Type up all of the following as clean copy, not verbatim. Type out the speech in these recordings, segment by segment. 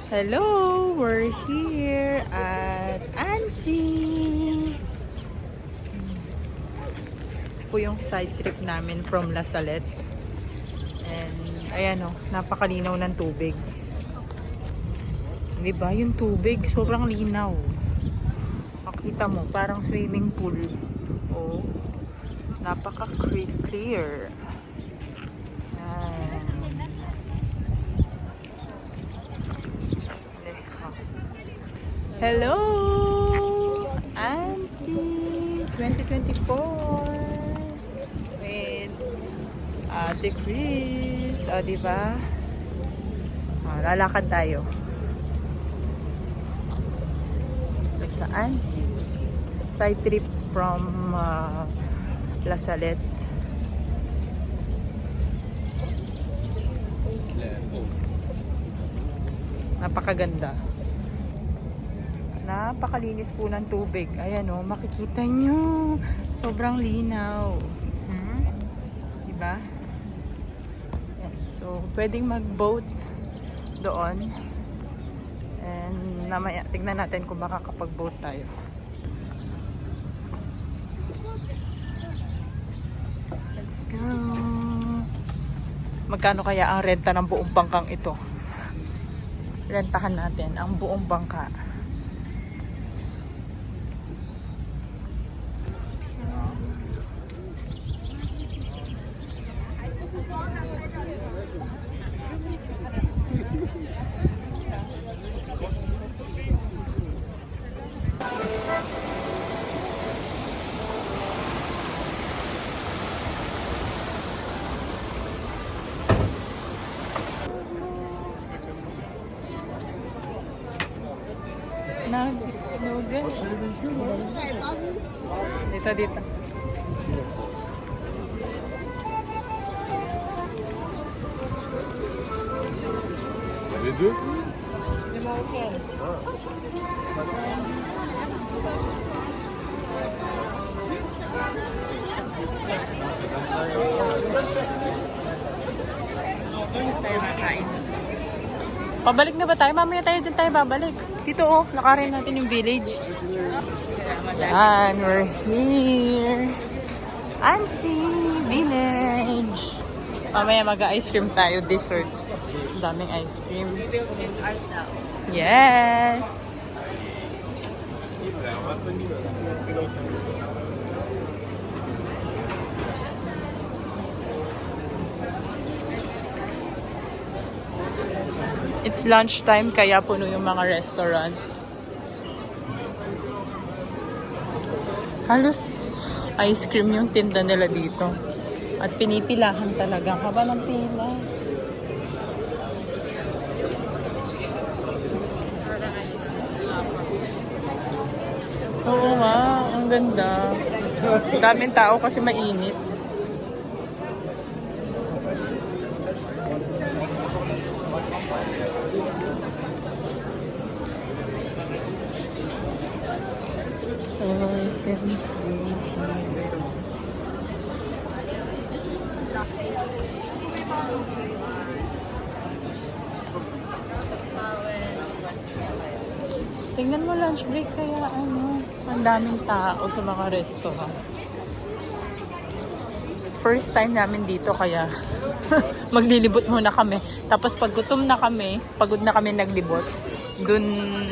Hello! We're here at Annecy! Ito po yung side trip namin from La Salette. And ayan o, napakalinaw ng tubig. Diba? Yung tubig, sobrang linaw. Makita mo, parang swimming pool. Oh, napaka-clear. Hello! Annecy 2024 with Ate Chris. O, diba? Lalakad tayo. Sa Annecy. Side trip from La Salette. Napakaganda. Napakalinis po ng tubig. Ayan o, makikita nyo. Sobrang linaw. Diba? So, pwedeng mag-boat doon. And namaya, tignan natin kung makakapag-boat tayo. Let's go! Magkano kaya ang renta ng buong bangkang ito? Rentahan natin ang buong bangka. Naglugan. Dito. Les deux? Pabalik na ba tayo? Mamaya tayo dyan tayo babalik. Dito oh, lakarin natin yung village. Yan, we're here. Annecy Village. Mamaya mag-ice cream tayo, dessert. Daming ice cream. Yes! It's lunchtime kaya puno yung mga restaurant. Halos ice cream yung tinda nila dito. At pinipilahan talaga. Haba ng pila. Oo nga, ang ganda. Daming tao kasi mainit. So I can see here. Tingnan mo, lunch break kaya ano, ang daming tao sa mga restaurant. First time namin dito kaya maglilibot muna kami. Tapos pag gutom na kami, pagod na kami naglibot, dun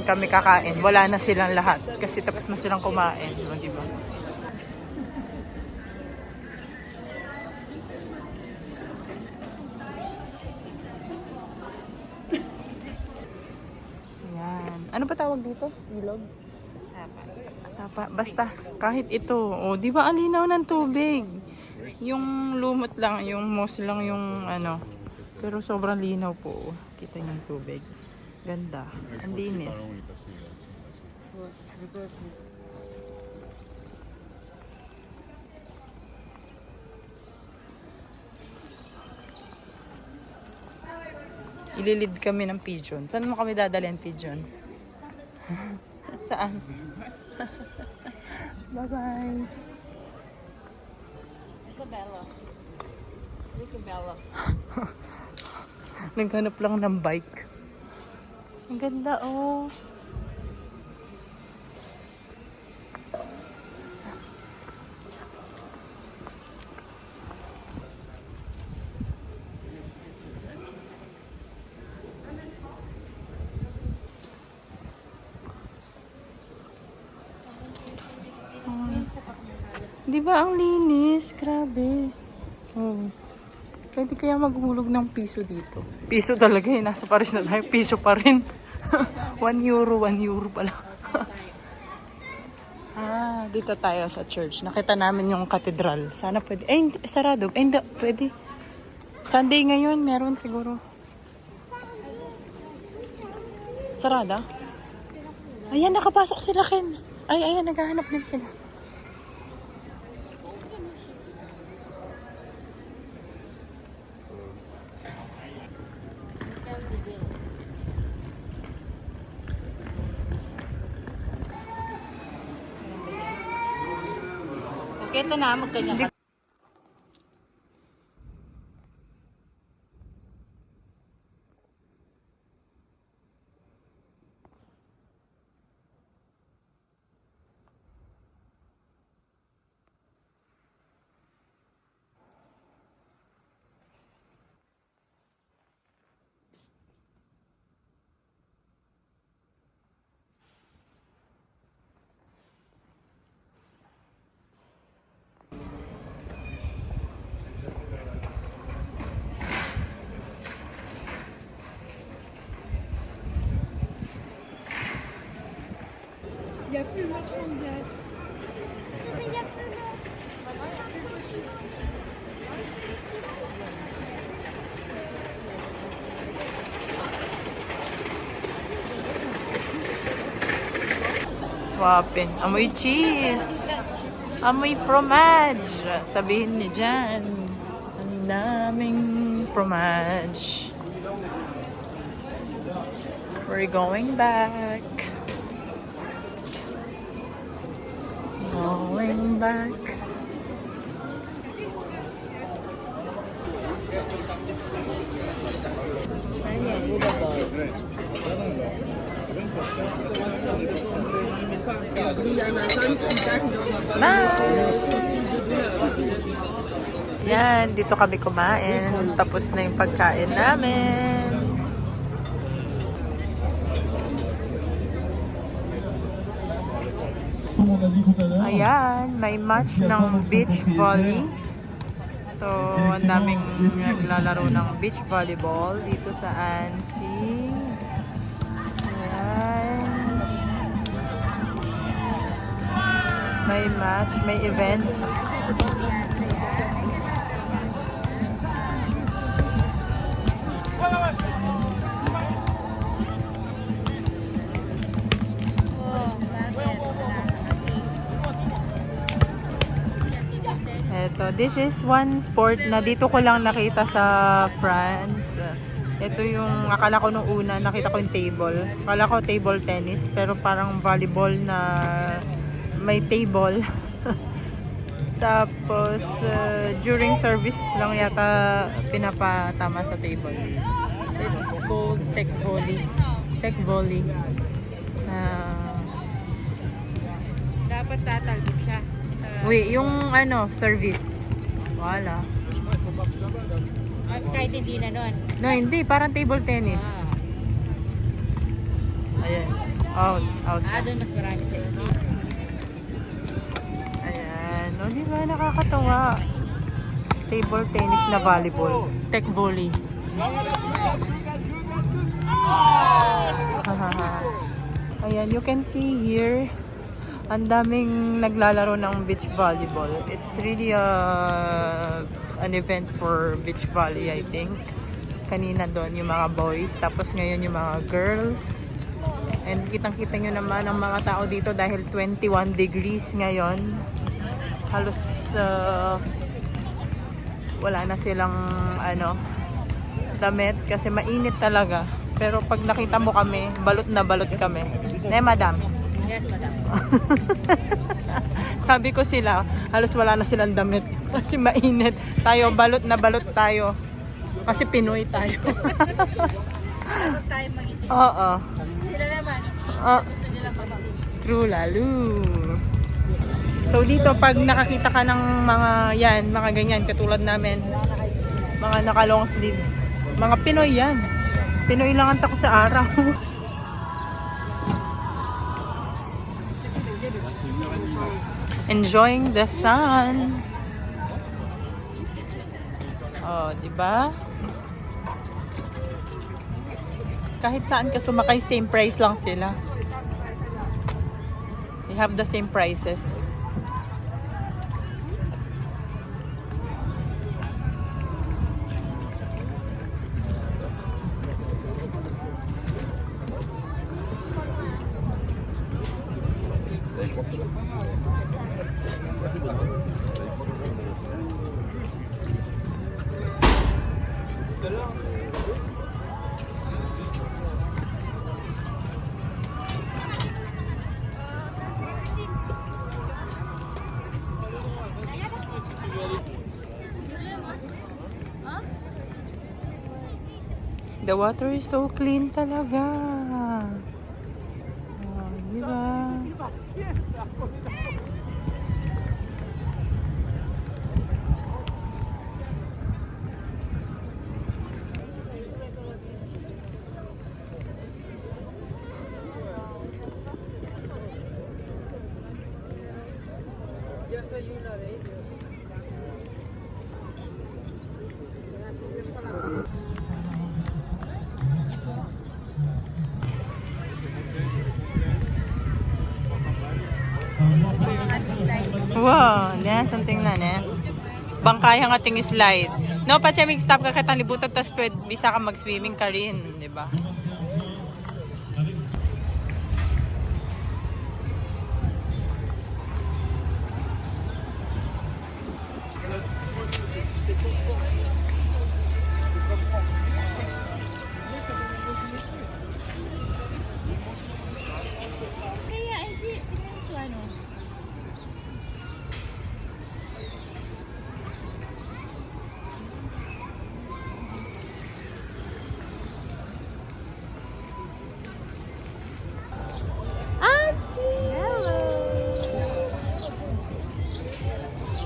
kami kakain. Wala na silang lahat kasi tapos na silang kumain, di ba? Ano pa tawag dito? Ilog? Sapa. Sapa. Basta, kahit ito. O, di ba ang linaw ng tubig? Yung lumot lang, yung moss lang yung ano. Pero sobrang linaw po. Kita niyo yung tubig. Ganda. Ang linis. Ililid kami ng pigeon. Saan mo kami dadalhin pigeon? Saan? Bye-bye. Isabella. Naghanap lang ng bike. Ang ganda, oh. Di ba ang linis? Grabe. Oh. Pwede kaya maghulog ng piso dito. Piso talaga eh. Nasa Paris na tayo. Piso pa rin. 1 euro. 1 euro pala. Dito tayo sa church. Nakita namin yung katedral. Sana pwede. Eh, hindi, sarado. Eh, hindi. Pwede. Sunday ngayon. Meron siguro. Sarada? Ayan, nakapasok sila, Ken. Ay, ayan, naghahanap din sila. Okay, ito na, magkanya. Il n'y a plus marchand de glace. Wapin. Amoy cheese. Amoy fromage. Sabihin ni Jan. Ang daming fromage. We're going back. Going back. Yan, dito kami kumain. Tapos na yung pagkain namin. Ayan, may match ng beach volley. So, ang daming naglalaro ng beach volleyball dito sa Annecy. Ayan. May match, may event. Eto, this is one sport na dito ko lang nakita sa France. Ito yung, akala ko nung una, nakita ko yung table. Akala ko table tennis, pero parang volleyball na may table. Tapos, during service lang yata pinapatama sa table. It's called tech volley. Tech volley. Dapat tatalbog siya. Wait, yung ano, service. Wala. Mas kahit hindi na nun. No, hindi. Parang table tennis. Ayan. Out. Out siya. Doon mas marami sexy. Ayan. O, di ba? Nakakatawa. Table tennis na volleyball. Tech volley. Ayan, you can see here, ang daming naglalaro ng beach volleyball. It's really an event for beach volley, I think. Kanina doon yung mga boys, tapos ngayon yung mga girls. And kitang-kita nyo naman ang mga tao dito dahil 21 degrees ngayon. Halos wala na silang damit kasi mainit talaga. Pero pag nakita mo kami, balot na balot kami. Madam? Yes, madam. Sabi ko sila, halos wala na silang damit kasi mainit. Tayo, balot na balot tayo. Kasi Pinoy tayo. Huwag tayo mag-itin. Oo. Sila naman. Ah, Gusto nila pamangkin. true lalo. So dito pag nakakita ka ng mga ganyan katulad namin, mga naka long sleeves, mga Pinoy yan. Pinoy lang ang takot sa araw. Enjoying the sun. Oh, di ba? Kahit saan ka sumakay, same price lang sila. They have the same prices. The water is so clean talaga. Oh, di ba? Wow, na something na na. Bangkaya nga ting slide. No, pa siya stop ka katang libutan tas pwede bisa ka mag-swimming ka rin, di ba? Kaya, hindi. Tingnan siya, no?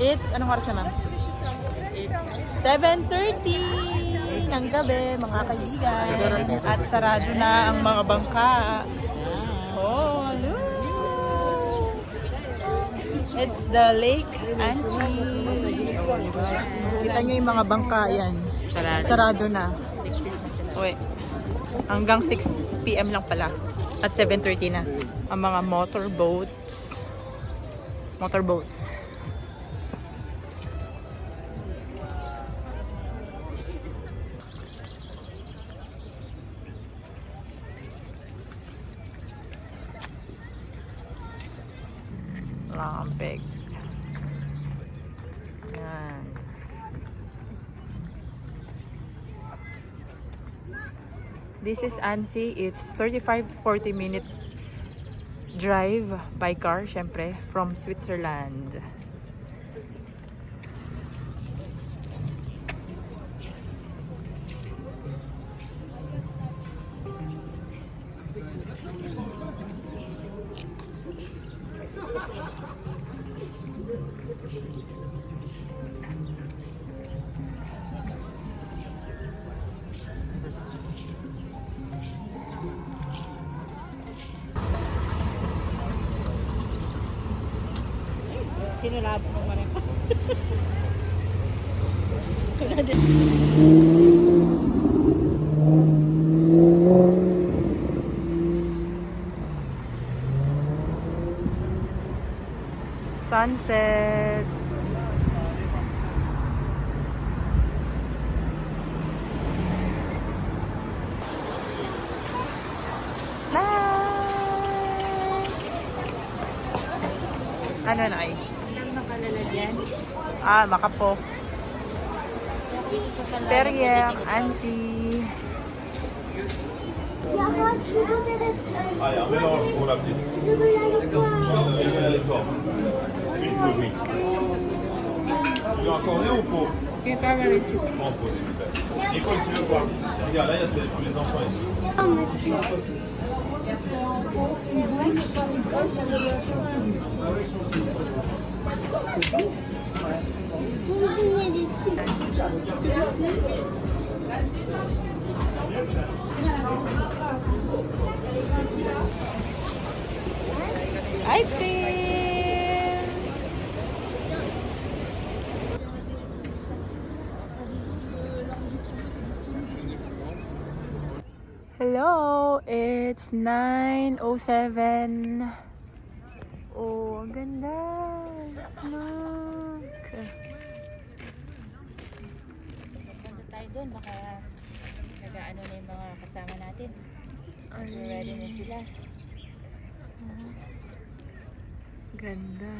It's, anong oras naman? It's 7:30 ng gabi, mga kaibigan. At sarado na ang mga bangka. Oh, look! It's the Lake Ansi. Kita nyo yung mga bangka yan. Sarado na. Uy. Hanggang 6 PM lang pala. At 7:30 na. Ang mga motorboats. Motorboats. Lampig. Yan. This is Annecy. It's 35-40 minutes drive by car, syempre, from Switzerland. Sinulabo mo rin. Sunset. Ano na ay? Ilang nakalalagyan? Ah, Makapo. Perrier, Annecy. Allez, un mélange pour la petite. Allez, toi. Une pour lui. Tu veux un cornet ou pour? Okay, favorite cheese. En pot, s'il vous plaît. Nicole, tu veux quoi? Regarde, là, il y a celle pour les enfants ici. Ice cream! Hello! It's 9:07. Oh, ang ganda! Look! Punta tayo doon, baka nag-ano na yung mga kasama natin. Ready na sila. Ganda.